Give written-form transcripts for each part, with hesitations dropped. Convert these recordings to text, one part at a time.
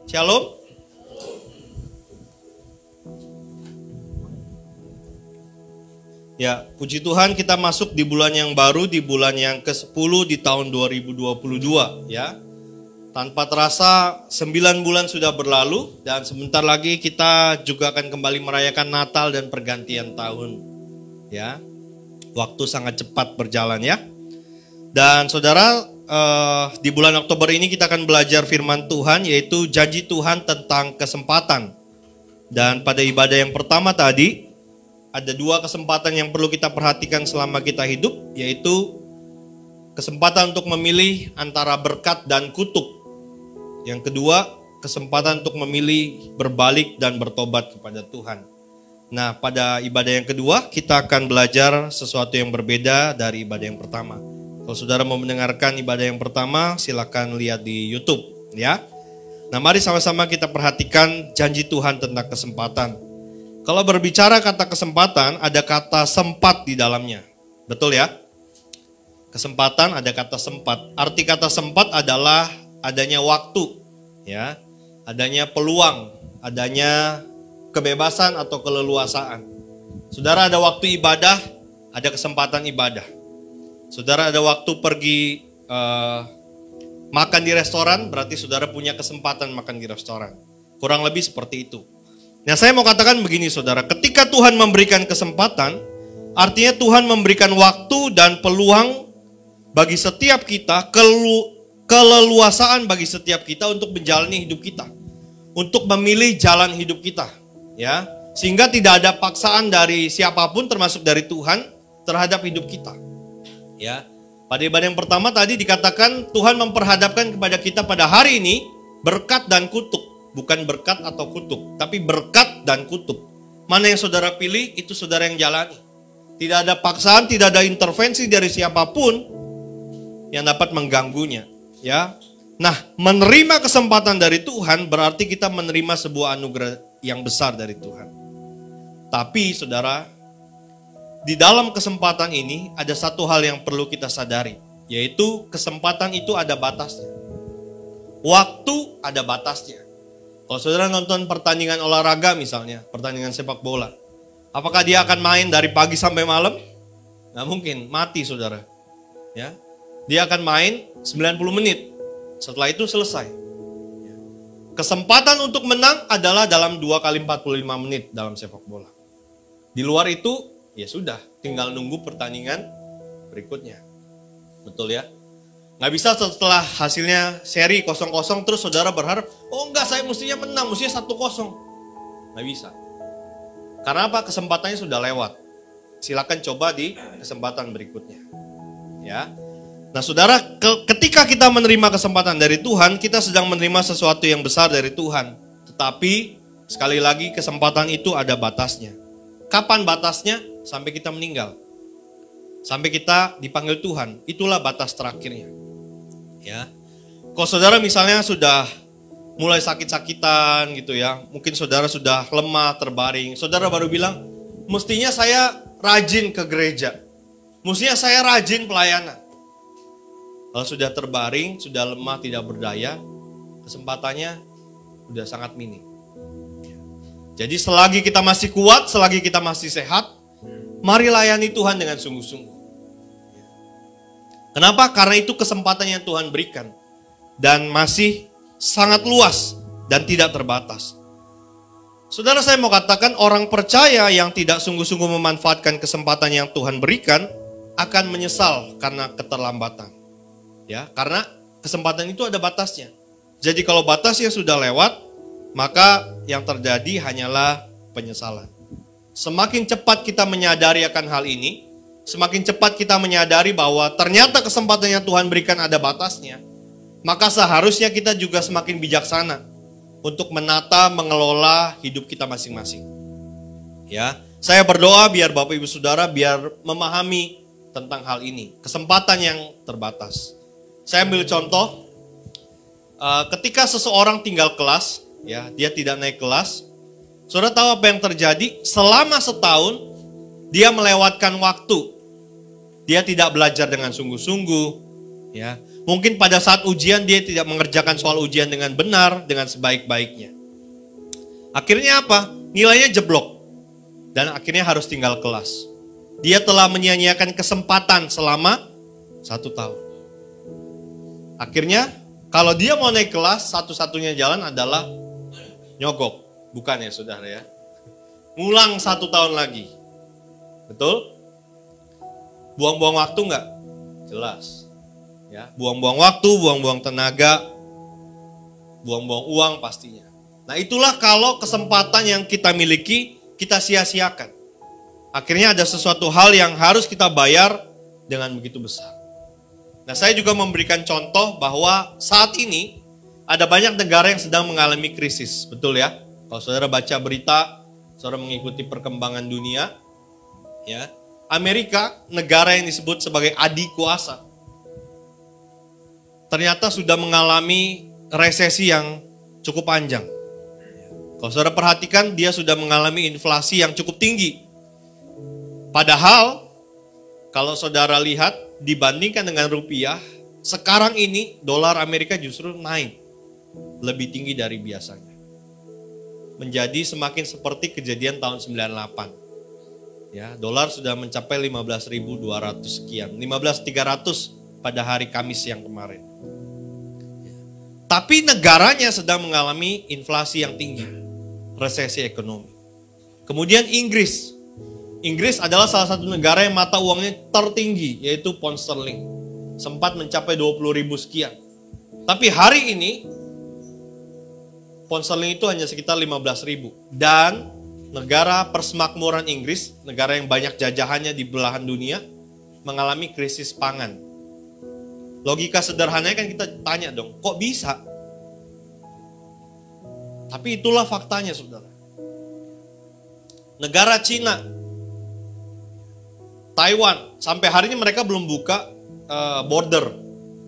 Shalom. Ya, puji Tuhan kita masuk di bulan yang baru, di bulan yang ke-10 di tahun 2022 ya. Tanpa terasa 9 bulan sudah berlalu dan sebentar lagi kita juga akan kembali merayakan Natal dan pergantian tahun. Ya. Waktu sangat cepat berjalan ya. Dan saudara, di bulan Oktober ini kita akan belajar firman Tuhan, yaitu janji Tuhan tentang kesempatan. Dan pada ibadah yang pertama tadi, ada 2 kesempatan yang perlu kita perhatikan selama kita hidup, yaitu kesempatan untuk memilih antara berkat dan kutuk. Yang kedua, kesempatan untuk memilih berbalik dan bertobat kepada Tuhan. Nah, pada ibadah yang kedua, kita akan belajar sesuatu yang berbeda dari ibadah yang pertama. Kalau saudara mau mendengarkan ibadah yang pertama, silakan lihat di YouTube, ya. Nah, mari sama-sama kita perhatikan janji Tuhan tentang kesempatan. Kalau berbicara kata kesempatan, ada kata sempat di dalamnya. Betul ya? Kesempatan ada kata sempat. Arti kata sempat adalah adanya waktu, ya, adanya peluang, adanya kebebasan atau keleluasaan. Saudara ada waktu ibadah, ada kesempatan ibadah. Saudara ada waktu pergi makan di restoran, berarti saudara punya kesempatan makan di restoran. Kurang lebih seperti itu. Nah, saya mau katakan begini saudara, ketika Tuhan memberikan kesempatan, artinya Tuhan memberikan waktu dan peluang bagi setiap kita, keleluasaan bagi setiap kita untuk menjalani hidup kita, untuk memilih jalan hidup kita, ya, sehingga tidak ada paksaan dari siapapun termasuk dari Tuhan terhadap hidup kita, ya. Pada ibadah yang pertama tadi dikatakan Tuhan memperhadapkan kepada kita pada hari ini berkat dan kutuk, bukan berkat atau kutuk, tapi berkat dan kutuk. Mana yang saudara pilih itu saudara yang jalani. Tidak ada paksaan, tidak ada intervensi dari siapapun yang dapat mengganggunya. Ya, nah menerima kesempatan dari Tuhan berarti kita menerima sebuah anugerah yang besar dari Tuhan. Tapi saudara, di dalam kesempatan ini ada satu hal yang perlu kita sadari, yaitu kesempatan itu ada batasnya. Waktu ada batasnya. Kalau saudara nonton pertandingan olahraga misalnya, pertandingan sepak bola, apakah dia akan main dari pagi sampai malam? Nggak mungkin, mati saudara. Ya. Dia akan main 90 menit. Setelah itu selesai. Kesempatan untuk menang adalah dalam 2 kali 45 menit dalam sepak bola. Di luar itu, ya sudah, tinggal nunggu pertandingan berikutnya. Betul ya? Nggak bisa setelah hasilnya seri 0-0 terus saudara berharap, oh enggak, saya mestinya menang, mestinya 1-0. Nggak bisa. Karena apa? Kesempatannya sudah lewat. Silakan coba di kesempatan berikutnya. Ya. Nah saudara, ketika kita menerima kesempatan dari Tuhan, kita sedang menerima sesuatu yang besar dari Tuhan. Tetapi, sekali lagi kesempatan itu ada batasnya. Kapan batasnya? Sampai kita meninggal. Sampai kita dipanggil Tuhan. Itulah batas terakhirnya. Ya. Kalau saudara misalnya sudah mulai sakit-sakitan gitu ya, mungkin saudara sudah lemah, terbaring. Saudara baru bilang, mestinya saya rajin ke gereja. Mestinya saya rajin pelayanan. Kalau sudah terbaring, sudah lemah, tidak berdaya, kesempatannya sudah sangat minim. Jadi selagi kita masih kuat, selagi kita masih sehat, mari layani Tuhan dengan sungguh-sungguh. Kenapa? Karena itu kesempatan yang Tuhan berikan. Dan masih sangat luas dan tidak terbatas. Saudara, saya mau katakan orang percaya yang tidak sungguh-sungguh memanfaatkan kesempatan yang Tuhan berikan akan menyesal karena keterlambatan. Ya, karena kesempatan itu ada batasnya. Jadi kalau batasnya sudah lewat, maka yang terjadi hanyalah penyesalan. Semakin cepat kita menyadari akan hal ini, semakin cepat kita menyadari bahwa ternyata kesempatan yang Tuhan berikan ada batasnya, maka seharusnya kita juga semakin bijaksana untuk menata, mengelola hidup kita masing-masing. Ya, saya berdoa biar Bapak Ibu Saudara biar memahami tentang hal ini, kesempatan yang terbatas. Saya ambil contoh, ketika seseorang tinggal kelas, ya, dia tidak naik kelas, saudara tahu apa yang terjadi? Selama setahun, dia melewatkan waktu. Dia tidak belajar dengan sungguh-sungguh, Ya, mungkin pada saat ujian dia tidak mengerjakan soal ujian dengan benar, dengan sebaik-baiknya. Akhirnya apa? Nilainya jeblok. Dan akhirnya harus tinggal kelas. Dia telah menyia-nyiakan kesempatan selama 1 tahun. Akhirnya, kalau dia mau naik kelas, satu-satunya jalan adalah nyogok. Bukan ya saudara ya. Ngulang 1 tahun lagi. Betul? Buang-buang waktu enggak? Jelas. Ya, buang-buang waktu, buang-buang tenaga, buang-buang uang pastinya. Nah, itulah kalau kesempatan yang kita miliki, kita sia-siakan. Akhirnya ada sesuatu hal yang harus kita bayar dengan begitu besar. Nah, saya juga memberikan contoh bahwa saat ini ada banyak negara yang sedang mengalami krisis. Betul ya? Kalau saudara baca berita, saudara mengikuti perkembangan dunia, ya, Amerika, negara yang disebut sebagai adik kuasa, ternyata sudah mengalami resesi yang cukup panjang. Kalau saudara perhatikan, dia sudah mengalami inflasi yang cukup tinggi. Padahal, kalau saudara lihat, dibandingkan dengan rupiah, sekarang ini dolar Amerika justru naik. Lebih tinggi dari biasanya. Menjadi semakin seperti kejadian tahun 98. Ya, dolar sudah mencapai 15.200 sekian. 15.300 pada hari Kamis yang kemarin. Tapi negaranya sedang mengalami inflasi yang tinggi. Resesi ekonomi. Kemudian Inggris. Inggris adalah salah satu negara yang mata uangnya tertinggi, yaitu pound sterling. Sempat mencapai 20.000 sekian. Tapi hari ini, pound sterling itu hanya sekitar 15.000. Dan negara persemakmuran Inggris, negara yang banyak jajahannya di belahan dunia, mengalami krisis pangan. Logika sederhananya kan kita tanya dong, kok bisa? Tapi itulah faktanya saudara. Negara Cina, Taiwan, sampai hari ini mereka belum buka border,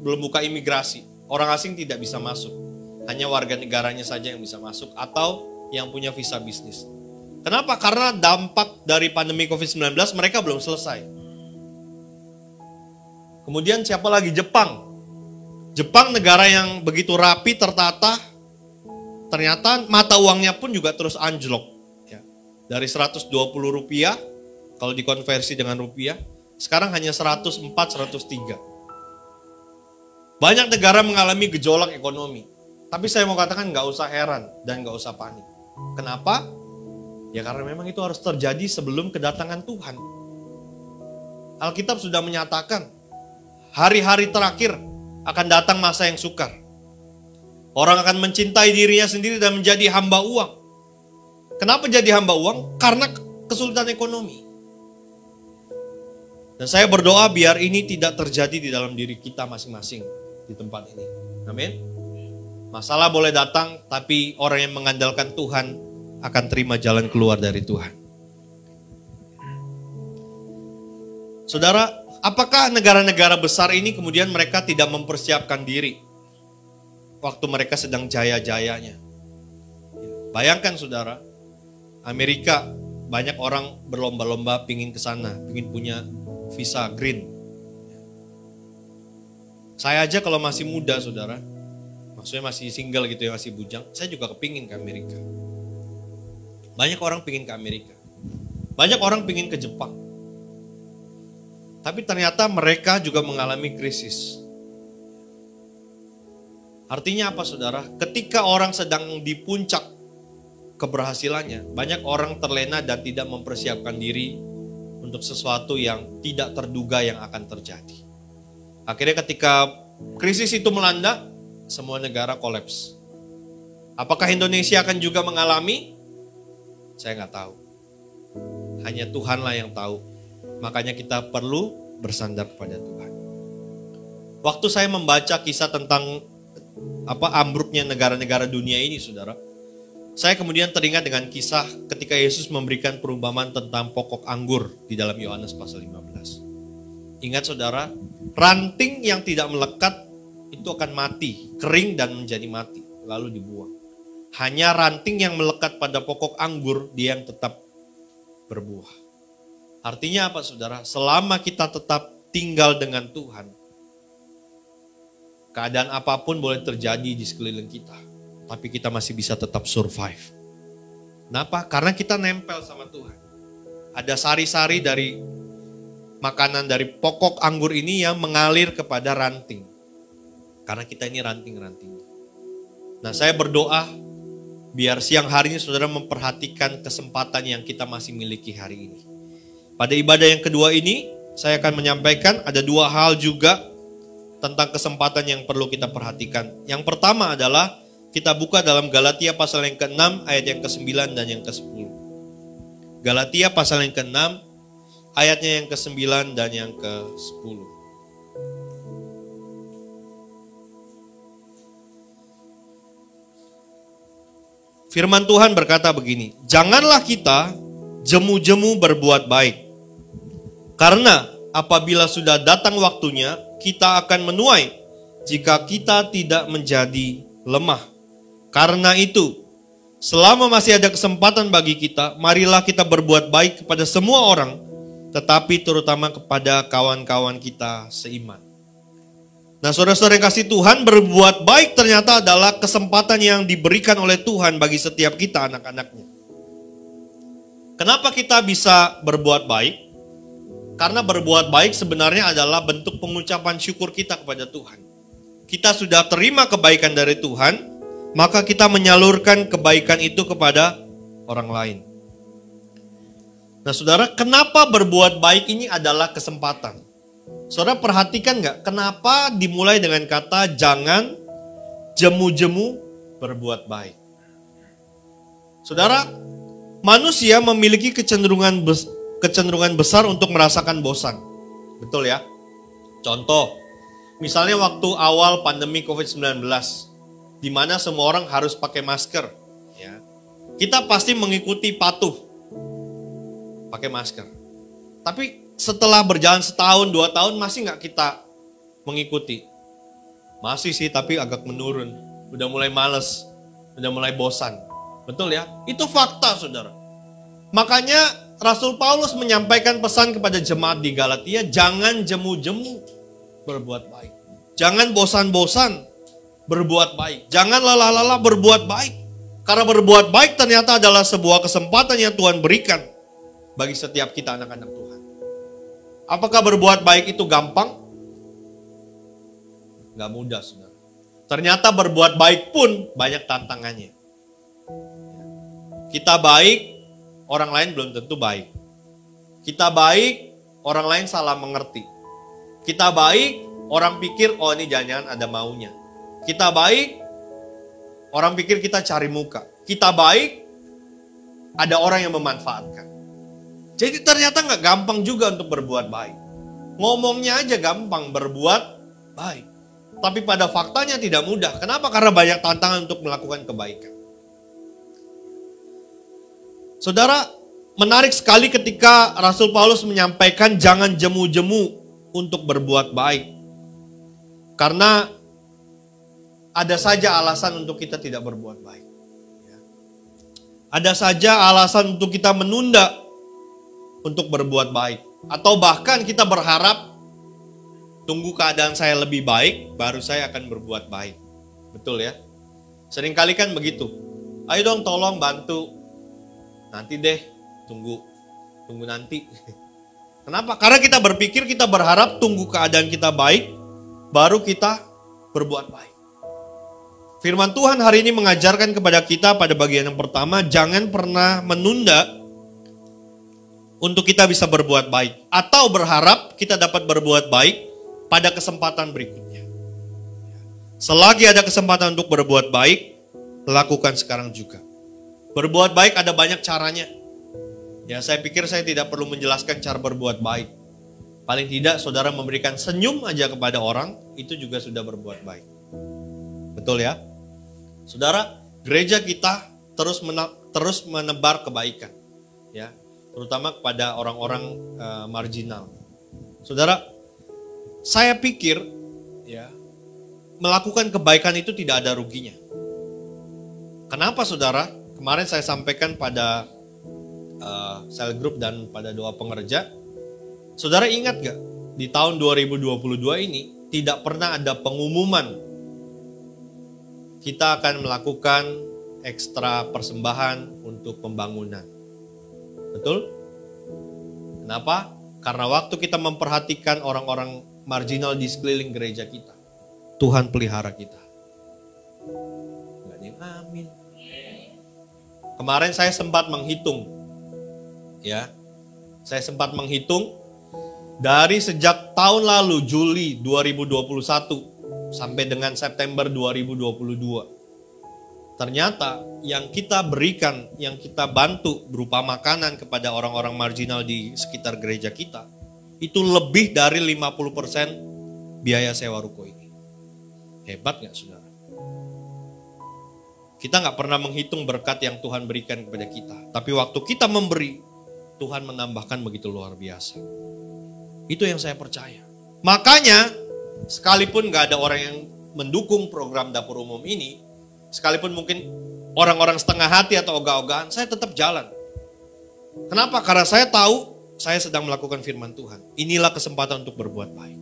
belum buka imigrasi. Orang asing tidak bisa masuk. Hanya warga negaranya saja yang bisa masuk atau yang punya visa bisnis. Kenapa? Karena dampak dari pandemi COVID-19 mereka belum selesai. Kemudian siapa lagi? Jepang. Jepang negara yang begitu rapi, tertata, ternyata mata uangnya pun juga terus anjlok. Ya. Dari 120 rupiah, kalau dikonversi dengan rupiah, sekarang hanya 104, 103. Banyak negara mengalami gejolak ekonomi. Tapi saya mau katakan nggak usah heran dan nggak usah panik. Kenapa? Ya karena memang itu harus terjadi sebelum kedatangan Tuhan. Alkitab sudah menyatakan, hari-hari terakhir akan datang masa yang sukar. Orang akan mencintai dirinya sendiri dan menjadi hamba uang. Kenapa jadi hamba uang? Karena kesulitan ekonomi. Dan saya berdoa biar ini tidak terjadi di dalam diri kita masing-masing di tempat ini. Amin. Masalah boleh datang, tapi orang yang mengandalkan Tuhan akan terima jalan keluar dari Tuhan. Saudara, apakah negara-negara besar ini kemudian mereka tidak mempersiapkan diri waktu mereka sedang jaya-jayanya? Bayangkan saudara, Amerika banyak orang berlomba-lomba pingin ke sana, pingin punya visa green. Saya aja kalau masih muda saudara, maksudnya masih single gitu ya, masih bujang, saya juga kepingin ke Amerika. Banyak orang pingin ke Amerika. Banyak orang pingin ke Jepang. Tapi ternyata mereka juga mengalami krisis. Artinya apa saudara? Ketika orang sedang di puncak keberhasilannya, banyak orang terlena dan tidak mempersiapkan diri untuk sesuatu yang tidak terduga yang akan terjadi. Akhirnya ketika krisis itu melanda, semua negara kolaps. Apakah Indonesia akan juga mengalami? Saya nggak tahu. Hanya Tuhanlah yang tahu. Makanya kita perlu bersandar kepada Tuhan. Waktu saya membaca kisah tentang ambruknya negara-negara dunia ini, saudara, saya kemudian teringat dengan kisah ketika Yesus memberikan perumpamaan tentang pokok anggur di dalam Yohanes pasal 15. Ingat saudara, ranting yang tidak melekat itu akan mati, kering dan menjadi mati, lalu dibuang. Hanya ranting yang melekat pada pokok anggur, dia yang tetap berbuah. Artinya apa saudara? Selama kita tetap tinggal dengan Tuhan, Keadaan apapun boleh terjadi di sekeliling kita, tapi kita masih bisa tetap survive. Kenapa? Karena kita nempel sama Tuhan. Ada sari-sari dari makanan dari pokok anggur ini yang mengalir kepada ranting. Karena kita ini ranting-ranting. Nah, saya berdoa biar siang hari ini saudara memperhatikan kesempatan yang kita masih miliki hari ini. Pada ibadah yang kedua ini, saya akan menyampaikan ada dua hal juga tentang kesempatan yang perlu kita perhatikan. Yang pertama adalah kita buka dalam Galatia pasal yang ke-6 ayat yang ke-9 dan yang ke-10. Galatia pasal yang ke-6 ayatnya yang ke-9 dan yang ke-10. Firman Tuhan berkata begini, janganlah kita jemu-jemu berbuat baik. Karena apabila sudah datang waktunya, kita akan menuai jika kita tidak menjadi lemah. Karena itu, selama masih ada kesempatan bagi kita, marilah kita berbuat baik kepada semua orang, tetapi terutama kepada kawan-kawan kita seiman. Nah, saudara-saudara yang kasih Tuhan, berbuat baik ternyata adalah kesempatan yang diberikan oleh Tuhan bagi setiap kita anak-anaknya. Kenapa kita bisa berbuat baik? Karena berbuat baik sebenarnya adalah bentuk pengucapan syukur kita kepada Tuhan. Kita sudah terima kebaikan dari Tuhan, maka kita menyalurkan kebaikan itu kepada orang lain. Nah, saudara, kenapa berbuat baik ini adalah kesempatan? Saudara perhatikan nggak? Kenapa dimulai dengan kata jangan jemu-jemu berbuat baik? Saudara, manusia memiliki kecenderungan besar untuk merasakan bosan. Betul ya? Contoh, misalnya waktu awal pandemi COVID-19, di mana semua orang harus pakai masker, ya. Kita pasti mengikuti patuh pakai masker. Tapi setelah berjalan setahun, 2 tahun masih nggak kita mengikuti? Masih sih, tapi agak menurun. Udah mulai males, udah mulai bosan. Betul ya? Itu fakta, saudara. Makanya Rasul Paulus menyampaikan pesan kepada jemaat di Galatia, jangan jemu-jemu berbuat baik. Jangan bosan-bosan berbuat baik. Jangan lelah-lelah berbuat baik. Karena berbuat baik ternyata adalah sebuah kesempatan yang Tuhan berikan bagi setiap kita anak-anak Tuhan. Apakah berbuat baik itu gampang? Gak mudah, saudara. Ternyata berbuat baik pun banyak tantangannya. Kita baik, orang lain belum tentu baik. Kita baik, orang lain salah mengerti. Kita baik, orang pikir, oh ini jangan-jangan ada maunya. Kita baik, orang pikir kita cari muka. Kita baik, ada orang yang memanfaatkan. Jadi ternyata gak gampang juga untuk berbuat baik. Ngomongnya aja gampang, berbuat baik. Tapi pada faktanya tidak mudah. Kenapa? Karena banyak tantangan untuk melakukan kebaikan. Saudara, menarik sekali ketika Rasul Paulus menyampaikan jangan jemu-jemu untuk berbuat baik. Karena ada saja alasan untuk kita tidak berbuat baik. Ada saja alasan untuk kita menunda untuk berbuat baik. Atau bahkan kita berharap tunggu keadaan saya lebih baik, baru saya akan berbuat baik. Betul ya? Seringkali kan begitu. Ayo dong tolong bantu. Nanti deh, tunggu nanti. Kenapa? Karena kita berpikir, kita berharap tunggu keadaan kita baik, baru kita berbuat baik. Firman Tuhan hari ini mengajarkan kepada kita pada bagian yang pertama, jangan pernah menunda untuk kita bisa berbuat baik. Atau berharap kita dapat berbuat baik pada kesempatan berikutnya. Selagi ada kesempatan untuk berbuat baik, lakukan sekarang juga. Berbuat baik ada banyak caranya. Ya, saya pikir saya tidak perlu menjelaskan cara berbuat baik. Paling tidak saudara memberikan senyum aja kepada orang, itu juga sudah berbuat baik. Betul ya? Saudara, gereja kita terus menebar kebaikan, ya, terutama kepada orang-orang marginal. Saudara, saya pikir, ya, melakukan kebaikan itu tidak ada ruginya. Kenapa, saudara? Kemarin saya sampaikan pada cell group dan pada doa pengerja. Saudara ingat gak? Di tahun 2022 ini, tidak pernah ada pengumuman kita akan melakukan ekstra persembahan untuk pembangunan. Betul? Kenapa? Karena waktu kita memperhatikan orang-orang marginal di sekeliling gereja kita, Tuhan pelihara kita. Gak ada yang amin. Kemarin saya sempat menghitung, ya, saya sempat menghitung dari sejak tahun lalu Juli 2021 sampai dengan September 2022. Ternyata yang kita berikan, yang kita bantu berupa makanan kepada orang-orang marginal di sekitar gereja kita, itu lebih dari 50% biaya sewa ruko ini. Hebat gak saudara? Kita gak pernah menghitung berkat yang Tuhan berikan kepada kita. Tapi waktu kita memberi, Tuhan menambahkan begitu luar biasa. Itu yang saya percaya. Makanya, sekalipun gak ada orang yang mendukung program dapur umum ini, sekalipun mungkin orang-orang setengah hati atau ogah-ogahan, saya tetap jalan. Kenapa? Karena saya tahu saya sedang melakukan firman Tuhan. Inilah kesempatan untuk berbuat baik.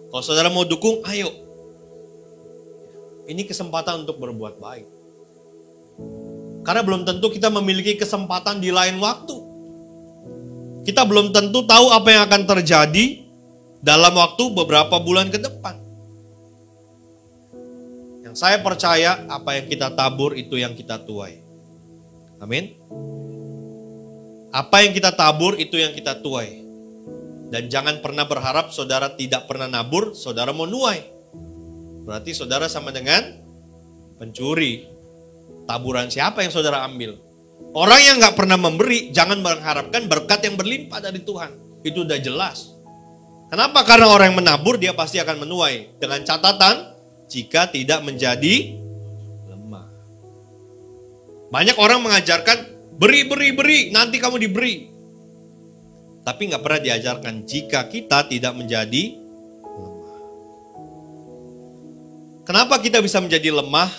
Kalau saudara mau dukung, ayo. Ini kesempatan untuk berbuat baik. Karena belum tentu kita memiliki kesempatan di lain waktu. Kita belum tentu tahu apa yang akan terjadi dalam waktu beberapa bulan ke depan. Yang saya percaya, apa yang kita tabur itu yang kita tuai. Amin. Apa yang kita tabur itu yang kita tuai. Dan jangan pernah berharap saudara tidak pernah nabur, saudara mau nuai. Berarti saudara sama dengan pencuri. Taburan siapa yang saudara ambil? Orang yang gak pernah memberi, jangan mengharapkan berkat yang berlimpah dari Tuhan. Itu udah jelas. Kenapa? Karena orang yang menabur, dia pasti akan menuai. Dengan catatan, jika tidak menjadi lemah. Banyak orang mengajarkan, beri, nanti kamu diberi. Tapi gak pernah diajarkan, jika kita tidak menjadi lemah. Kenapa kita bisa menjadi lemah?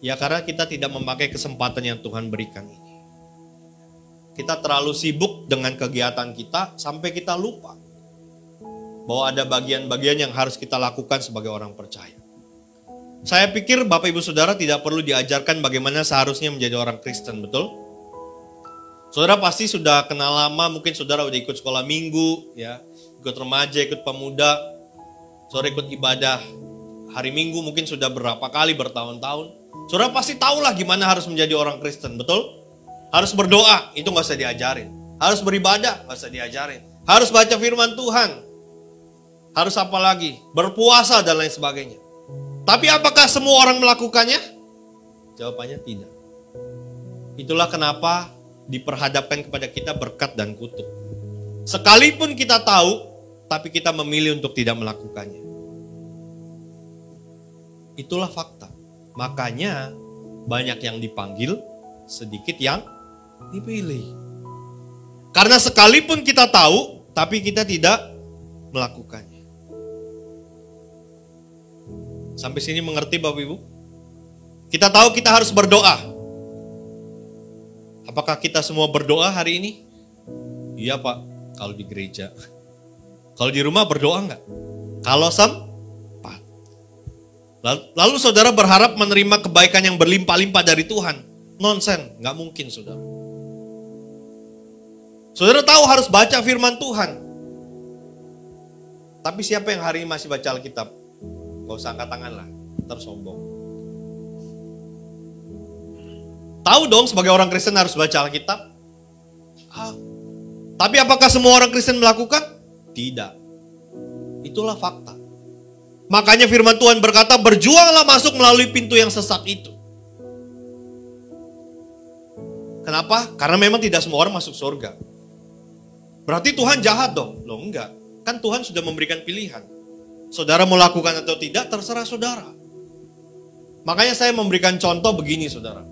Ya karena kita tidak memakai kesempatan yang Tuhan berikan ini. Kita terlalu sibuk dengan kegiatan kita sampai kita lupa bahwa ada bagian-bagian yang harus kita lakukan sebagai orang percaya. Saya pikir Bapak Ibu Saudara tidak perlu diajarkan bagaimana seharusnya menjadi orang Kristen, betul? Saudara pasti sudah kenal lama, mungkin saudara udah ikut sekolah minggu, ya, ikut remaja, ikut pemuda, saudara ikut ibadah hari Minggu mungkin sudah berapa kali, bertahun-tahun. Saudara pasti tahulah gimana harus menjadi orang Kristen, betul? Harus berdoa, itu gak usah diajarin. Harus beribadah, gak usah diajarin. Harus baca firman Tuhan. Harus apa lagi? Berpuasa dan lain sebagainya. Tapi apakah semua orang melakukannya? Jawabannya tidak. Itulah kenapa diperhadapkan kepada kita berkat dan kutuk. Sekalipun kita tahu, tapi kita memilih untuk tidak melakukannya. Itulah fakta. Makanya banyak yang dipanggil, sedikit yang dipilih. Karena sekalipun kita tahu, tapi kita tidak melakukannya. Sampai sini mengerti Bapak Ibu? Kita tahu kita harus berdoa. Apakah kita semua berdoa hari ini? Iya Pak, kalau di gereja. Kalau di rumah berdoa enggak? Kalau sempat. Lalu saudara berharap menerima kebaikan yang berlimpah-limpah dari Tuhan. Nonsen, nggak mungkin saudara. Saudara tahu harus baca firman Tuhan. Tapi siapa yang hari ini masih baca Alkitab? Gak usah angkat tangan lah, ntar sombong. Tahu dong sebagai orang Kristen harus baca Alkitab? Tapi apakah semua orang Kristen melakukan? Tidak. Itulah fakta. Makanya firman Tuhan berkata, berjuanglah masuk melalui pintu yang sesat itu. Kenapa? Karena memang tidak semua orang masuk surga. Berarti Tuhan jahat dong? Loh enggak. Kan Tuhan sudah memberikan pilihan. Saudara mau lakukan atau tidak, terserah saudara. Makanya saya memberikan contoh begini saudara.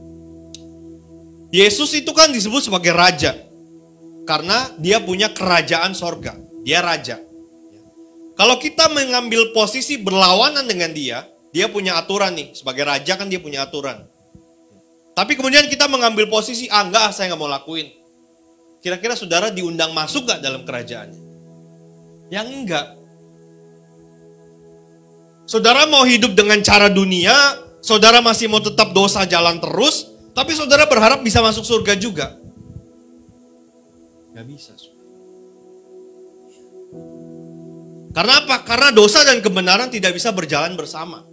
Yesus itu kan disebut sebagai raja. Karena dia punya kerajaan sorga. Dia raja. Kalau kita mengambil posisi berlawanan dengan dia punya aturan nih. Sebagai raja kan dia punya aturan. Tapi kemudian kita mengambil posisi, enggak, saya nggak mau lakuin. Kira-kira saudara diundang masuk gak dalam kerajaannya? Yang enggak. Saudara mau hidup dengan cara dunia, saudara masih mau tetap dosa jalan terus, tapi saudara berharap bisa masuk surga juga. Gak bisa. Karena apa? Karena dosa dan kebenaran tidak bisa berjalan bersama.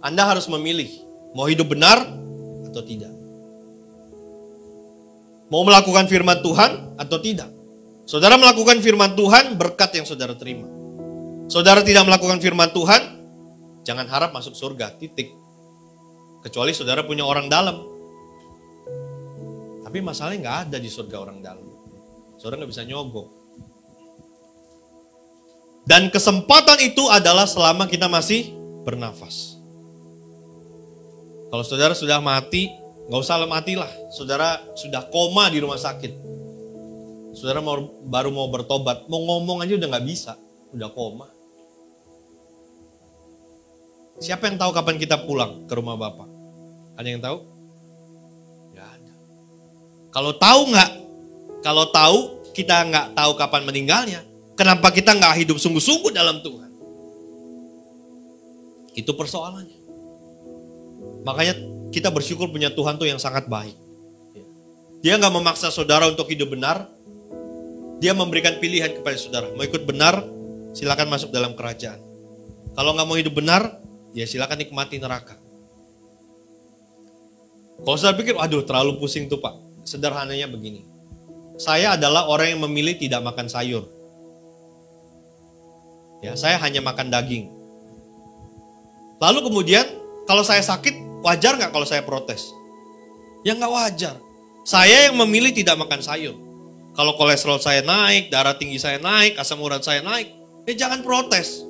Anda harus memilih, mau hidup benar atau tidak. Mau melakukan firman Tuhan atau tidak. Saudara melakukan firman Tuhan, berkat yang saudara terima. Saudara tidak melakukan firman Tuhan, jangan harap masuk surga, titik. Kecuali saudara punya orang dalam. Tapi masalahnya nggak ada di surga orang dalam. Saudara nggak bisa nyogok. Dan kesempatan itu adalah selama kita masih bernafas. Kalau saudara sudah mati, nggak usah matilah. Saudara sudah koma di rumah sakit. Saudara baru mau bertobat, mau ngomong aja udah nggak bisa, udah koma. Siapa yang tahu kapan kita pulang ke rumah Bapak? Ada yang tahu? Nggak ada. Kalau tahu nggak? Kalau tahu kita nggak tahu kapan meninggalnya, kenapa kita nggak hidup sungguh-sungguh dalam Tuhan? Itu persoalannya. Makanya kita bersyukur punya Tuhan tuh yang sangat baik. Dia nggak memaksa saudara untuk hidup benar. Dia memberikan pilihan kepada saudara. Mau ikut benar, silakan masuk dalam kerajaan. Kalau nggak mau hidup benar, ya silakan nikmati neraka. Kalau saudara pikir, aduh terlalu pusing tuh Pak. Sederhananya begini. Saya adalah orang yang memilih tidak makan sayur. Ya, saya hanya makan daging. Lalu kemudian, kalau saya sakit, wajar nggak kalau saya protes? Ya nggak wajar. Saya yang memilih tidak makan sayur. Kalau kolesterol saya naik, darah tinggi saya naik, asam urat saya naik, ya jangan protes.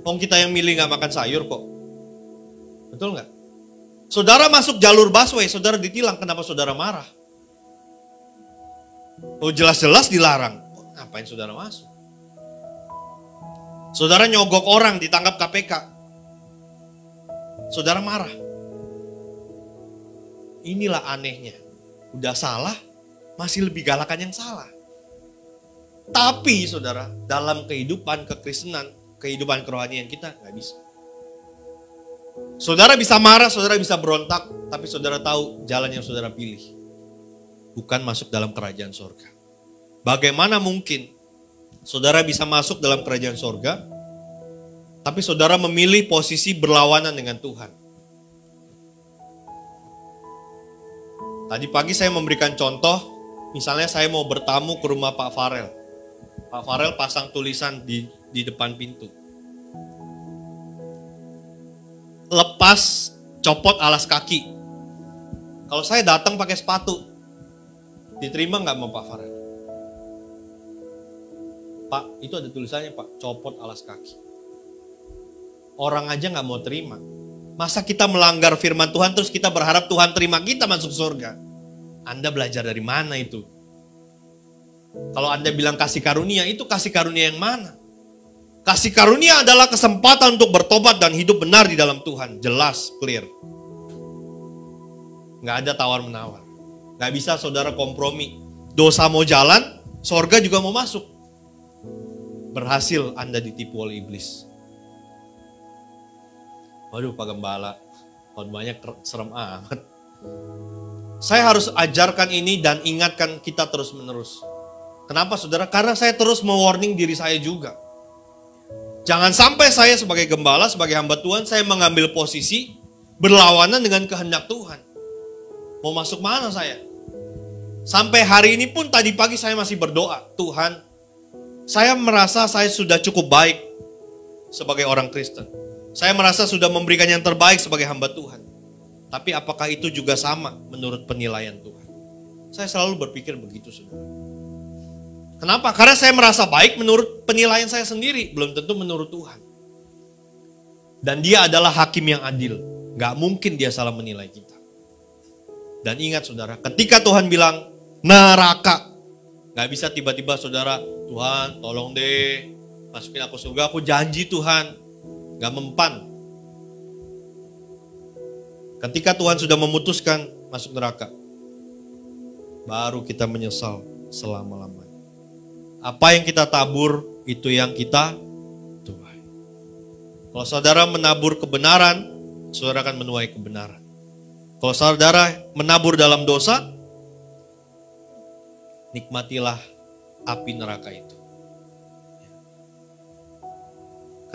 Wong kita yang milih nggak makan sayur kok. Betul nggak? Saudara masuk jalur busway, saudara ditilang, kenapa saudara marah? Oh jelas-jelas dilarang. Ngapain saudara masuk? Saudara nyogok orang, ditangkap KPK. Saudara marah. Inilah anehnya. Udah salah, masih lebih galakan yang salah. Tapi saudara, dalam kehidupan kekristenan, kehidupan kerohanian kita, gak bisa. Saudara bisa marah, saudara bisa berontak, tapi saudara tahu jalan yang saudara pilih. Bukan masuk dalam kerajaan sorga. Bagaimana mungkin saudara bisa masuk dalam kerajaan sorga, tapi saudara memilih posisi berlawanan dengan Tuhan? Tadi pagi saya memberikan contoh, misalnya saya mau bertamu ke rumah Pak Farel. Pak Farel pasang tulisan di depan pintu. Lepas copot alas kaki. Kalau saya datang pakai sepatu, diterima nggak sama Pak Farel? Pak, itu ada tulisannya Pak, copot alas kaki. Orang aja nggak mau terima. Masa kita melanggar firman Tuhan terus kita berharap Tuhan terima kita masuk surga? Anda belajar dari mana itu? Kalau Anda bilang kasih karunia, itu kasih karunia yang mana? Kasih karunia adalah kesempatan untuk bertobat dan hidup benar di dalam Tuhan. Jelas, clear. Nggak ada tawar-menawar. Nggak bisa saudara kompromi. Dosa mau jalan, surga juga mau masuk. Berhasil Anda ditipu oleh iblis. Waduh Pak Gembala, khotbahnya serem amat. Saya harus ajarkan ini dan ingatkan kita terus menerus. Kenapa saudara? Karena saya terus mewarning diri saya juga. Jangan sampai saya sebagai gembala, sebagai hamba Tuhan, saya mengambil posisi berlawanan dengan kehendak Tuhan. Mau masuk mana saya? Sampai hari ini pun tadi pagi saya masih berdoa. Tuhan, saya merasa saya sudah cukup baik sebagai orang Kristen. Saya merasa sudah memberikan yang terbaik sebagai hamba Tuhan. Tapi apakah itu juga sama menurut penilaian Tuhan? Saya selalu berpikir begitu, saudara. Kenapa? Karena saya merasa baik menurut penilaian saya sendiri. Belum tentu menurut Tuhan. Dan dia adalah hakim yang adil. Gak mungkin dia salah menilai kita. Dan ingat saudara, ketika Tuhan bilang neraka, gak bisa tiba-tiba saudara, Tuhan tolong deh, masukin aku surga, aku janji Tuhan. Gak mempan. Ketika Tuhan sudah memutuskan masuk neraka, baru kita menyesal selama-lamanya. Apa yang kita tabur, itu yang kita tuai. Kalau saudara menabur kebenaran, saudara akan menuai kebenaran. Kalau saudara menabur dalam dosa, nikmatilah api neraka itu.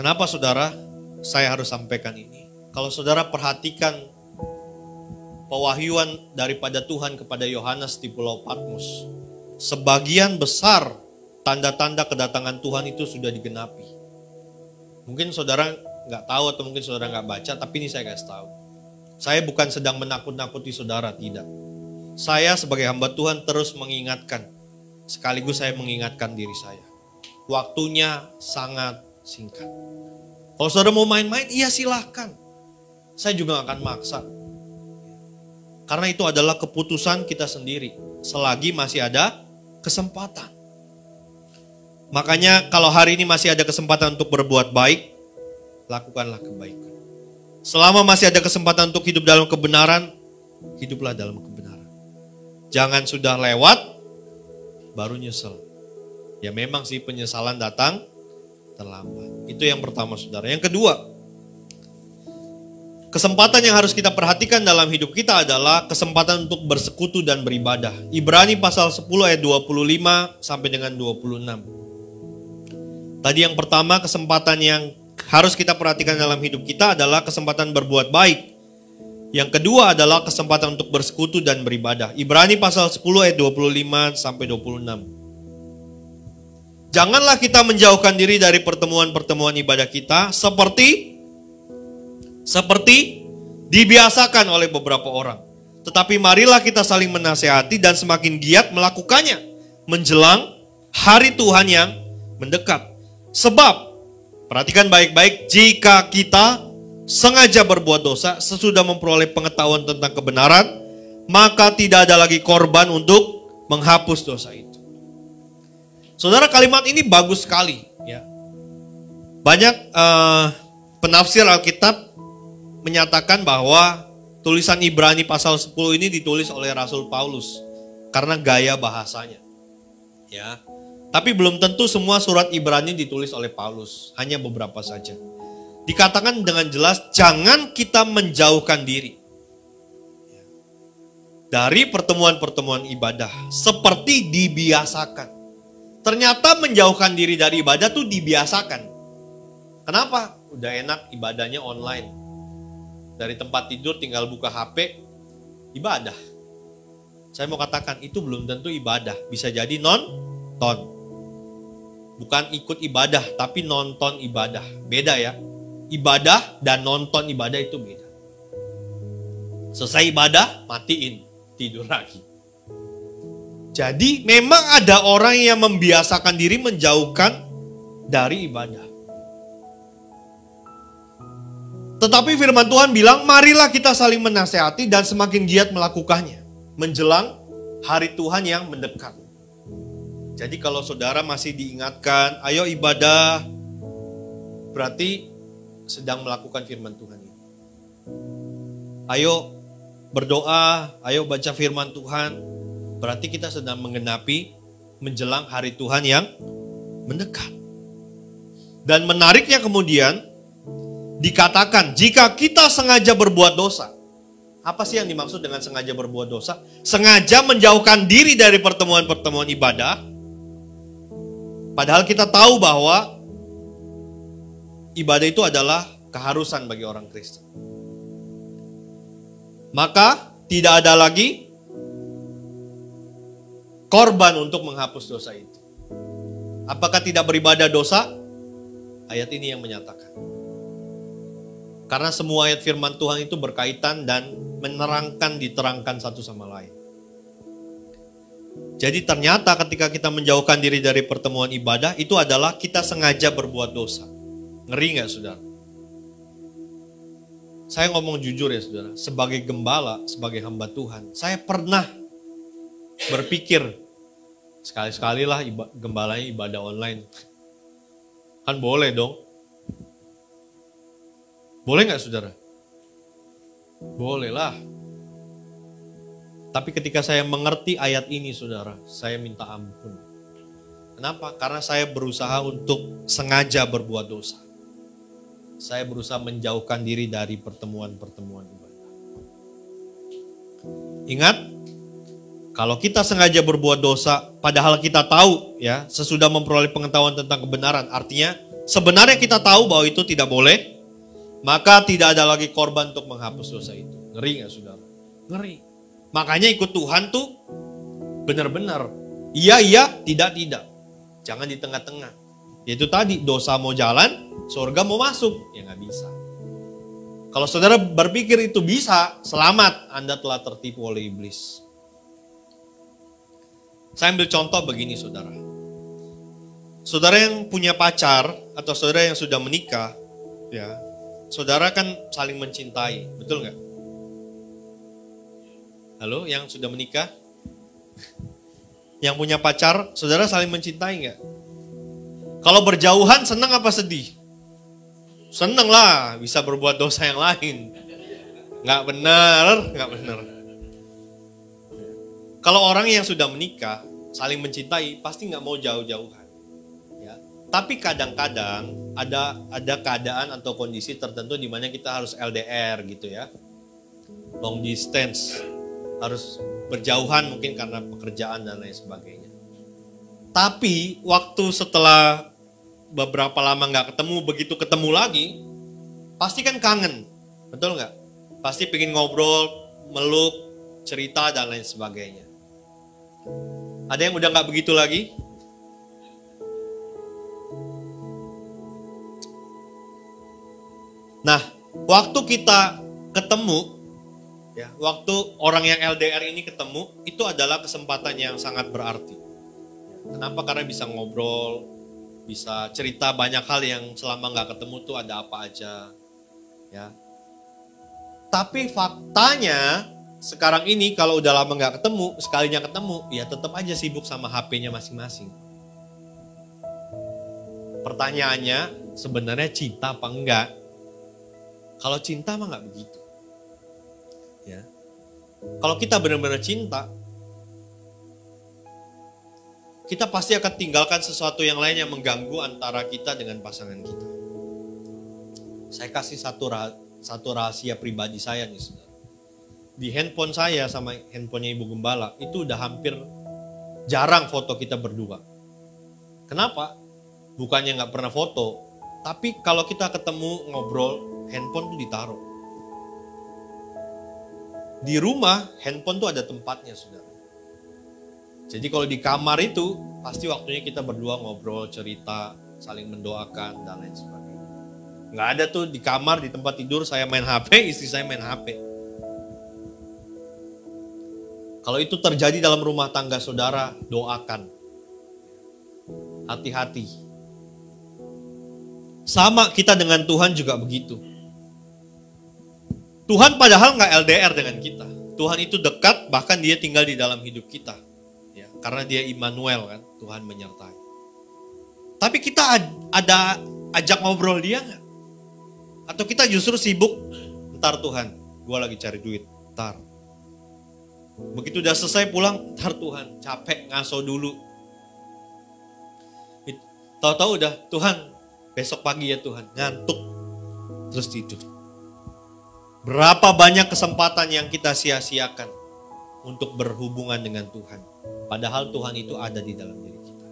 Kenapa saudara? Saya harus sampaikan ini. Kalau saudara perhatikan pewahyuan daripada Tuhan kepada Yohanes di Pulau Patmos, sebagian besar tanda-tanda kedatangan Tuhan itu sudah digenapi. Mungkin saudara nggak tahu atau mungkin saudara nggak baca, tapi ini saya kasih tahu. Saya bukan sedang menakut-nakuti saudara, tidak. Saya sebagai hamba Tuhan terus mengingatkan, sekaligus saya mengingatkan diri saya. Waktunya sangat singkat. Kalau saudara mau main-main, iya silahkan. Saya juga gak akan maksa. Karena itu adalah keputusan kita sendiri. Selagi masih ada kesempatan. Makanya kalau hari ini masih ada kesempatan untuk berbuat baik, lakukanlah kebaikan. Selama masih ada kesempatan untuk hidup dalam kebenaran, hiduplah dalam kebenaran. Jangan sudah lewat, baru nyesel. Ya memang sih penyesalan datang terlambat. Itu yang pertama saudara. Yang kedua, kesempatan yang harus kita perhatikan dalam hidup kita adalah kesempatan untuk bersekutu dan beribadah. Ibrani pasal 10 ayat 25 sampai dengan 26. Tadi yang pertama, kesempatan yang harus kita perhatikan dalam hidup kita adalah kesempatan berbuat baik. Yang kedua adalah kesempatan untuk bersekutu dan beribadah. Ibrani pasal 10 ayat 25 sampai 26. Janganlah kita menjauhkan diri dari pertemuan-pertemuan ibadah kita seperti dibiasakan oleh beberapa orang. Tetapi marilah kita saling menasehati dan semakin giat melakukannya menjelang hari Tuhan yang mendekat. Sebab, perhatikan baik-baik, jika kita sengaja berbuat dosa sesudah memperoleh pengetahuan tentang kebenaran, maka tidak ada lagi korban untuk menghapus dosa itu. Saudara, kalimat ini bagus sekali. Ya. Banyak penafsir Alkitab menyatakan bahwa tulisan Ibrani pasal 10 ini ditulis oleh Rasul Paulus karena gaya bahasanya. Ya. Tapi belum tentu semua surat Ibrani ditulis oleh Paulus, hanya beberapa saja. Dikatakan dengan jelas, jangan kita menjauhkan diri dari pertemuan-pertemuan ibadah seperti dibiasakan. Ternyata menjauhkan diri dari ibadah tuh dibiasakan. Kenapa? Udah enak ibadahnya online. Dari tempat tidur tinggal buka HP, ibadah. Saya mau katakan itu belum tentu ibadah. Bisa jadi nonton. Bukan ikut ibadah, tapi nonton ibadah. Beda ya. Ibadah dan nonton ibadah itu beda. Selesai ibadah, matiin, tidur lagi. Jadi memang ada orang yang membiasakan diri menjauhkan dari ibadah. Tetapi firman Tuhan bilang, marilah kita saling menasehati dan semakin giat melakukannya menjelang hari Tuhan yang mendekat. Jadi kalau saudara masih diingatkan, ayo ibadah, berarti sedang melakukan firman Tuhan ini. Ayo berdoa, ayo baca firman Tuhan, berarti kita sedang menggenapi menjelang hari Tuhan yang mendekat. Dan menariknya kemudian dikatakan, jika kita sengaja berbuat dosa. Apa sih yang dimaksud dengan sengaja berbuat dosa? Sengaja menjauhkan diri dari pertemuan-pertemuan ibadah. Padahal kita tahu bahwa ibadah itu adalah keharusan bagi orang Kristen. Maka tidak ada lagi korban untuk menghapus dosa itu. Apakah tidak beribadah dosa? Ayat ini yang menyatakan. Karena semua ayat firman Tuhan itu berkaitan dan diterangkan satu sama lain. Jadi ternyata ketika kita menjauhkan diri dari pertemuan ibadah, itu adalah kita sengaja berbuat dosa. Ngeri gak saudara? Saya ngomong jujur ya saudara, sebagai gembala, sebagai hamba Tuhan, saya pernah berpikir, sekali-sekali lah gembalanya ibadah online. Kan boleh dong. Boleh gak saudara? Boleh lah. Tapi ketika saya mengerti ayat ini saudara, saya minta ampun. Kenapa? Karena saya berusaha untuk sengaja berbuat dosa. saya berusaha menjauhkan diri dari pertemuan-pertemuan ibadah. Ingat, kalau kita sengaja berbuat dosa, padahal kita tahu ya, sesudah memperoleh pengetahuan tentang kebenaran, artinya sebenarnya kita tahu bahwa itu tidak boleh, maka tidak ada lagi korban untuk menghapus dosa itu. Ngeri gak saudara? Ngeri. Makanya ikut Tuhan tuh benar-benar iya, tidak. Jangan di tengah-tengah. Yaitu tadi, dosa mau jalan, surga mau masuk. Ya gak bisa. Kalau saudara berpikir itu bisa, selamat, Anda telah tertipu oleh iblis. Saya ambil contoh begini saudara. Saudara yang punya pacar atau saudara yang sudah menikah, ya, saudara kan saling mencintai, betul nggak? Halo, yang sudah menikah? Yang punya pacar, saudara saling mencintai nggak? Kalau berjauhan senang apa sedih? Senang lah, bisa berbuat dosa yang lain. Nggak benar. Kalau orang yang sudah menikah, saling mencintai, pasti nggak mau jauh-jauhan. Ya. Tapi kadang-kadang ada keadaan atau kondisi tertentu di mana kita harus LDR gitu ya. Long distance. Harus berjauhan mungkin karena pekerjaan dan lain sebagainya. Tapi waktu setelah beberapa lama nggak ketemu, begitu ketemu lagi, pasti kan kangen. Betul nggak? Pasti pengen ngobrol, meluk, cerita dan lain sebagainya. Ada yang udah nggak begitu lagi? Nah, waktu kita ketemu, ya, waktu orang yang LDR ini ketemu, itu adalah kesempatan yang sangat berarti. Kenapa? Karena bisa ngobrol, bisa cerita banyak hal yang selama nggak ketemu tuh ada apa aja, ya. Tapi faktanya sekarang ini kalau udah lama nggak ketemu, sekalinya ketemu, ya tetap aja sibuk sama HP-nya masing-masing. Pertanyaannya, sebenarnya cinta apa enggak? Kalau cinta mah nggak begitu. Ya. Kalau kita benar-benar cinta, kita pasti akan tinggalkan sesuatu yang lain yang mengganggu antara kita dengan pasangan kita. Saya kasih satu rahasia pribadi saya nih, saudara. Di handphone saya sama handphonenya Ibu Gembala, itu udah hampir jarang foto kita berdua. Kenapa? Bukannya nggak pernah foto, tapi kalau kita ketemu ngobrol, handphone tuh ditaruh. Di rumah, handphone tuh ada tempatnya, saudara. Jadi kalau di kamar itu, pasti waktunya kita berdua ngobrol, cerita, saling mendoakan, dan lain sebagainya. Nggak ada tuh di kamar, di tempat tidur, saya main HP, istri saya main HP. Kalau itu terjadi dalam rumah tangga saudara, doakan. Hati-hati. Sama kita dengan Tuhan juga begitu. Tuhan padahal nggak LDR dengan kita. Tuhan itu dekat, bahkan dia tinggal di dalam hidup kita. Ya, karena dia Immanuel kan, Tuhan menyertai. Tapi kita ada ajak ngobrol dia nggak? Atau kita justru sibuk, ntar Tuhan, gue lagi cari duit, ntar. Begitu udah selesai pulang, ntar Tuhan, capek ngaso dulu. Tahu-tahu udah, Tuhan, besok pagi ya Tuhan, ngantuk, terus tidur. Berapa banyak kesempatan yang kita sia-siakan untuk berhubungan dengan Tuhan. Padahal Tuhan itu ada di dalam diri kita.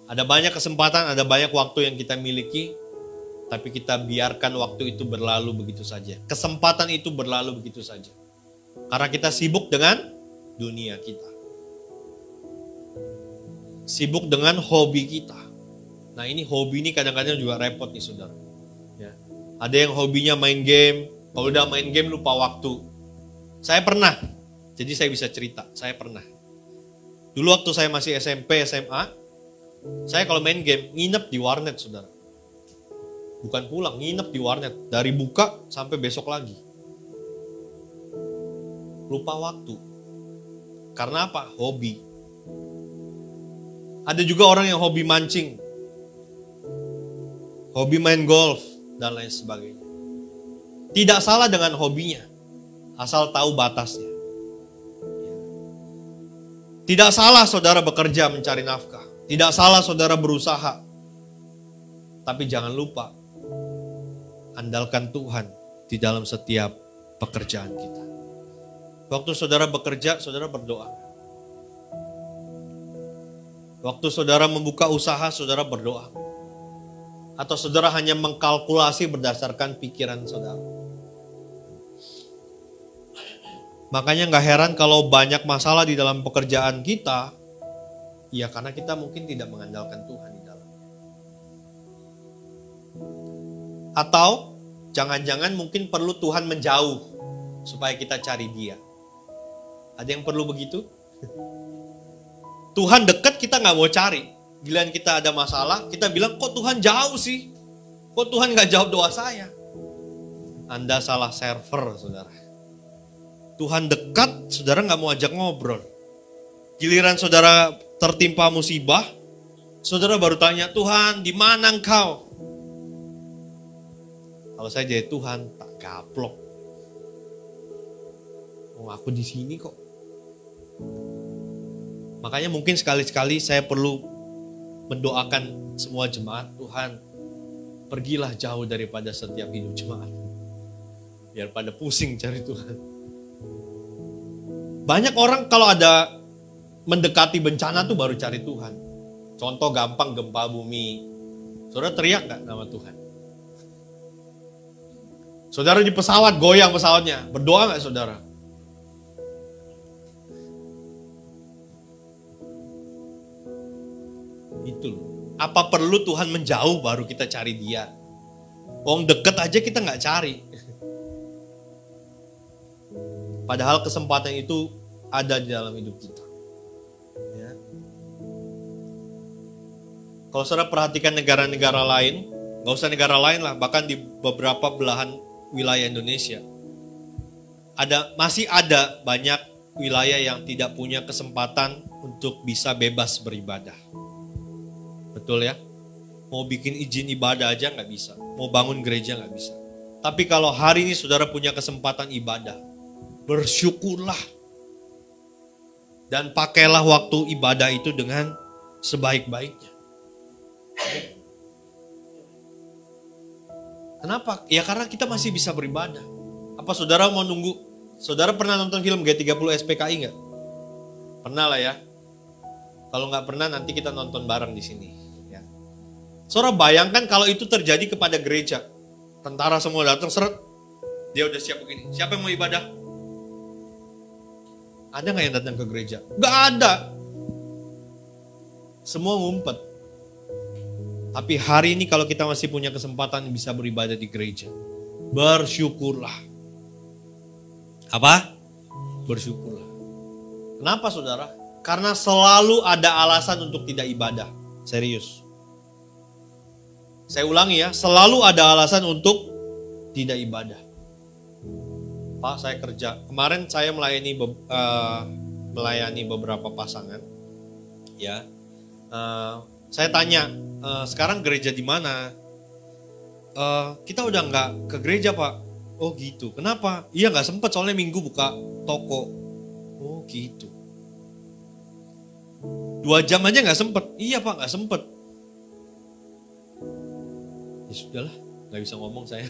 Ada banyak kesempatan, ada banyak waktu yang kita miliki, tapi kita biarkan waktu itu berlalu begitu saja. Kesempatan itu berlalu begitu saja. Karena kita sibuk dengan dunia kita. Sibuk dengan hobi kita. Nah ini hobi ini kadang-kadang juga repot nih saudara. Ya. Ada yang hobinya main game. Kalau udah main game lupa waktu. Saya pernah. Jadi saya bisa cerita. Saya pernah. Dulu waktu saya masih SMP, SMA. Saya kalau main game nginep di warnet saudara. Bukan pulang, nginep di warnet. Dari buka sampai besok lagi. Lupa waktu. Karena apa? Hobi. Ada juga orang yang hobi mancing. Hobi main golf. Dan lain sebagainya. Tidak salah dengan hobinya. Asal tahu batasnya. Tidak salah saudara bekerja mencari nafkah. Tidak salah saudara berusaha. Tapi jangan lupa. andalkan Tuhan di dalam setiap pekerjaan kita. Waktu saudara bekerja, saudara berdoa. Waktu saudara membuka usaha, saudara berdoa. Atau saudara hanya mengkalkulasi berdasarkan pikiran saudara. Makanya gak heran kalau banyak masalah di dalam pekerjaan kita, ya karena kita mungkin tidak mengandalkan Tuhan di dalam. Atau jangan-jangan mungkin perlu Tuhan menjauh supaya kita cari Dia. Ada yang perlu begitu? Tuhan dekat kita gak mau cari. Giliran kita ada masalah, kita bilang kok Tuhan jauh sih? Kok Tuhan gak jawab doa saya? Anda salah server, saudara. Tuhan dekat, saudara gak mau ajak ngobrol. Giliran saudara tertimpa musibah, saudara baru tanya, Tuhan di mana engkau? Kalau saya jadi Tuhan, tak gaplok. Oh, aku di sini kok. Makanya mungkin sekali-sekali saya perlu mendoakan semua jemaat, Tuhan pergilah jauh daripada setiap hidup jemaat. Biar pada pusing cari Tuhan. Banyak orang kalau ada mendekati bencana tuh baru cari Tuhan. Contoh gampang gempa bumi. Saudara teriak gak nama Tuhan? Saudara di pesawat, goyang pesawatnya. Berdoa gak saudara? Itu loh. Apa perlu Tuhan menjauh baru kita cari Dia? Wong deket aja kita gak cari. Padahal kesempatan itu ada di dalam hidup kita. Ya. Kalau saudara perhatikan negara-negara lain, gak usah negara lain lah, bahkan di beberapa belahan wilayah Indonesia, masih ada banyak wilayah yang tidak punya kesempatan untuk bisa bebas beribadah. Betul ya? Mau bikin izin ibadah aja gak bisa, mau bangun gereja gak bisa. Tapi kalau hari ini saudara punya kesempatan ibadah, bersyukurlah. Dan pakailah waktu ibadah itu dengan sebaik-baiknya. Kenapa? Ya karena kita masih bisa beribadah. Apa saudara mau nunggu? Saudara pernah nonton film G30 SPKI nggak? Pernah lah ya. Kalau nggak pernah nanti kita nonton bareng di sini. Ya. Saudara bayangkan kalau itu terjadi kepada gereja. Tentara semua datang seret. Dia udah siap begini. Siapa yang mau ibadah? Ada gak yang datang ke gereja? Gak ada. Semua ngumpet. Tapi hari ini kalau kita masih punya kesempatan bisa beribadah di gereja, bersyukurlah. Apa? Bersyukurlah. Kenapa saudara? Karena selalu ada alasan untuk tidak ibadah. Serius. Saya ulangi ya, selalu ada alasan untuk tidak ibadah. Pak, saya kerja. Kemarin saya melayani beberapa pasangan. Ya, saya tanya, sekarang gereja di mana? Kita udah nggak ke gereja Pak. Oh gitu. Kenapa? Iya nggak sempet soalnya minggu buka toko. Oh gitu. 2 jam aja nggak sempet. Iya Pak nggak sempet. Ya sudahlah, nggak bisa ngomong saya.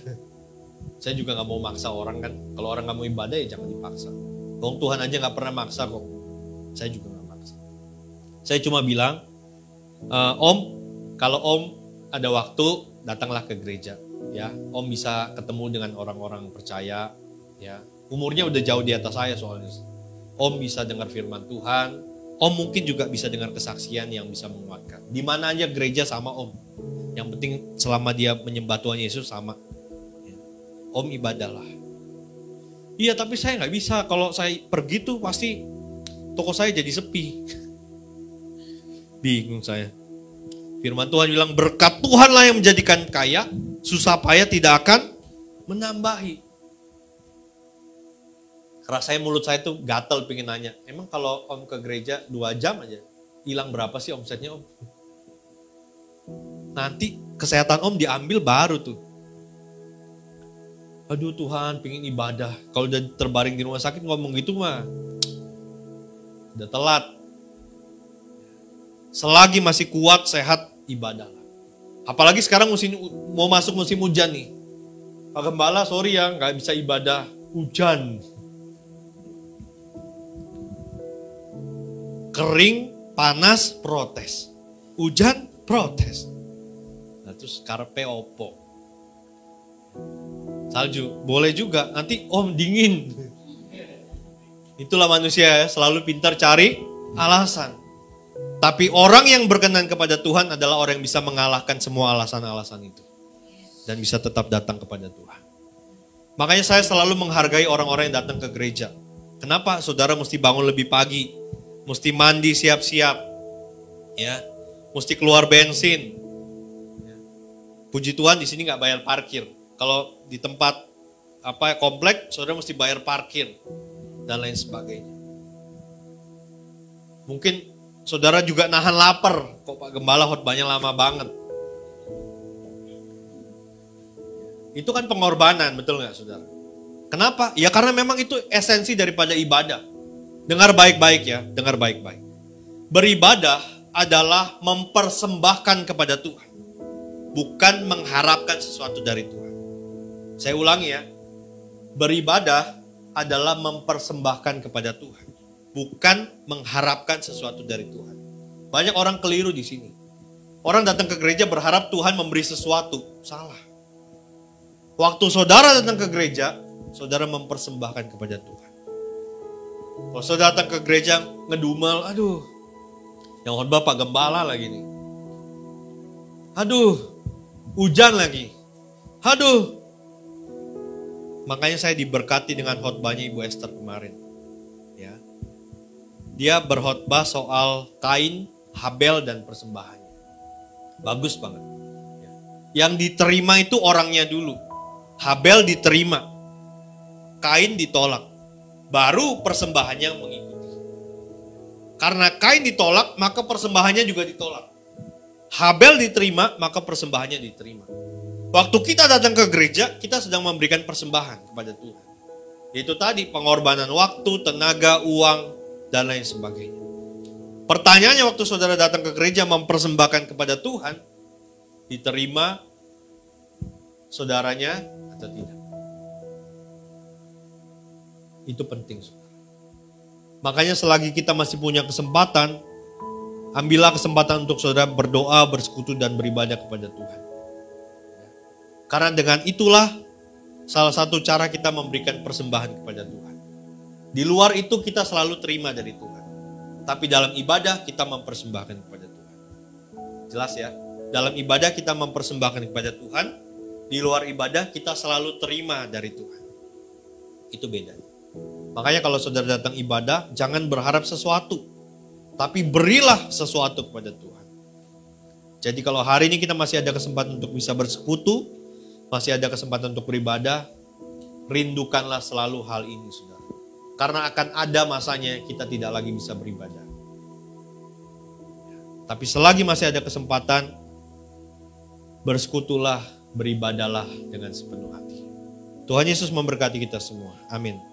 Saya juga gak mau maksa orang kan. Kalau orang gak mau ibadah ya jangan dipaksa. Tuhan aja gak pernah maksa kok. Saya juga gak maksa. Saya cuma bilang, Om, kalau Om ada waktu, datanglah ke gereja. Ya, Om bisa ketemu dengan orang-orang percaya. Ya, umurnya udah jauh di atas saya soalnya. Om bisa dengar firman Tuhan. Om mungkin juga bisa dengar kesaksian yang bisa menguatkan. Di mana aja gereja sama Om. Yang penting selama dia menyembah Tuhan Yesus sama. Om ibadahlah. Iya tapi saya gak bisa. Kalau saya pergi tuh pasti toko saya jadi sepi. Bingung saya. Firman Tuhan bilang berkat Tuhanlah yang menjadikan kaya. Susah payah tidak akan menambahi. Rasanya mulut saya tuh gatel pengen nanya. Emang kalau Om ke gereja 2 jam aja. Hilang berapa sih omsetnya Om? Nanti kesehatan Om diambil baru tuh. Aduh Tuhan pengen ibadah. Kalau udah terbaring di rumah sakit ngomong gitu mah udah telat. Selagi masih kuat, sehat, ibadah. Apalagi sekarang mau masuk musim hujan nih. Pak Gembala, sorry ya, nggak bisa ibadah, hujan. Kering, panas, protes. Hujan, protes. Nah, terus karepe opo. Salju, boleh juga. Nanti om dingin. Itulah manusia ya, selalu pintar cari alasan. Tapi orang yang berkenan kepada Tuhan adalah orang yang bisa mengalahkan semua alasan-alasan itu. Dan bisa tetap datang kepada Tuhan. Makanya saya selalu menghargai orang-orang yang datang ke gereja. Kenapa? Saudara mesti bangun lebih pagi. Mesti mandi siap-siap. Ya, mesti keluar bensin. Puji Tuhan di sini nggak bayar parkir. Kalau di tempat komplek, saudara mesti bayar parkir dan lain sebagainya. Mungkin saudara juga nahan lapar. Kok Pak Gembala khotbahnya lama banget? Itu kan pengorbanan, betul nggak saudara? Kenapa? Ya karena memang itu esensi daripada ibadah. Dengar baik-baik ya, dengar baik-baik. Beribadah adalah mempersembahkan kepada Tuhan. Bukan mengharapkan sesuatu dari Tuhan. Saya ulangi ya. Beribadah adalah mempersembahkan kepada Tuhan. Bukan mengharapkan sesuatu dari Tuhan. Banyak orang keliru di sini. Orang datang ke gereja berharap Tuhan memberi sesuatu. Salah. Waktu saudara datang ke gereja, saudara mempersembahkan kepada Tuhan. Kalau saudara datang ke gereja ngedumel, aduh, yang khotbah Pak Gembala lagi nih. Aduh, hujan lagi. Aduh. Makanya saya diberkati dengan khotbahnya Ibu Esther kemarin. Ya. Dia berkhotbah soal Kain, Habel dan persembahannya. Bagus banget. Ya. Yang diterima itu orangnya dulu. Habel diterima. Kain ditolak. Baru persembahannya mengikuti. Karena Kain ditolak, maka persembahannya juga ditolak. Habel diterima, maka persembahannya diterima. Waktu kita datang ke gereja, kita sedang memberikan persembahan kepada Tuhan. Itu tadi pengorbanan waktu, tenaga, uang, dan lain sebagainya. Pertanyaannya waktu saudara datang ke gereja mempersembahkan kepada Tuhan, diterima saudaranya atau tidak? Itu penting, saudara. Makanya selagi kita masih punya kesempatan, ambillah kesempatan untuk saudara berdoa, bersekutu, dan beribadah kepada Tuhan. Karena dengan itulah salah satu cara kita memberikan persembahan kepada Tuhan. Di luar itu kita selalu terima dari Tuhan. Tapi dalam ibadah kita mempersembahkan kepada Tuhan. Jelas ya? Dalam ibadah kita mempersembahkan kepada Tuhan. Di luar ibadah kita selalu terima dari Tuhan. Itu beda. Makanya kalau saudara datang ibadah, jangan berharap sesuatu. Tapi berilah sesuatu kepada Tuhan. Jadi kalau hari ini kita masih ada kesempatan untuk bisa bersekutu, masih ada kesempatan untuk beribadah, rindukanlah selalu hal ini, saudara. Karena akan ada masanya kita tidak lagi bisa beribadah. Tapi selagi masih ada kesempatan, bersekutulah, beribadahlah dengan sepenuh hati. Tuhan Yesus memberkati kita semua. Amin.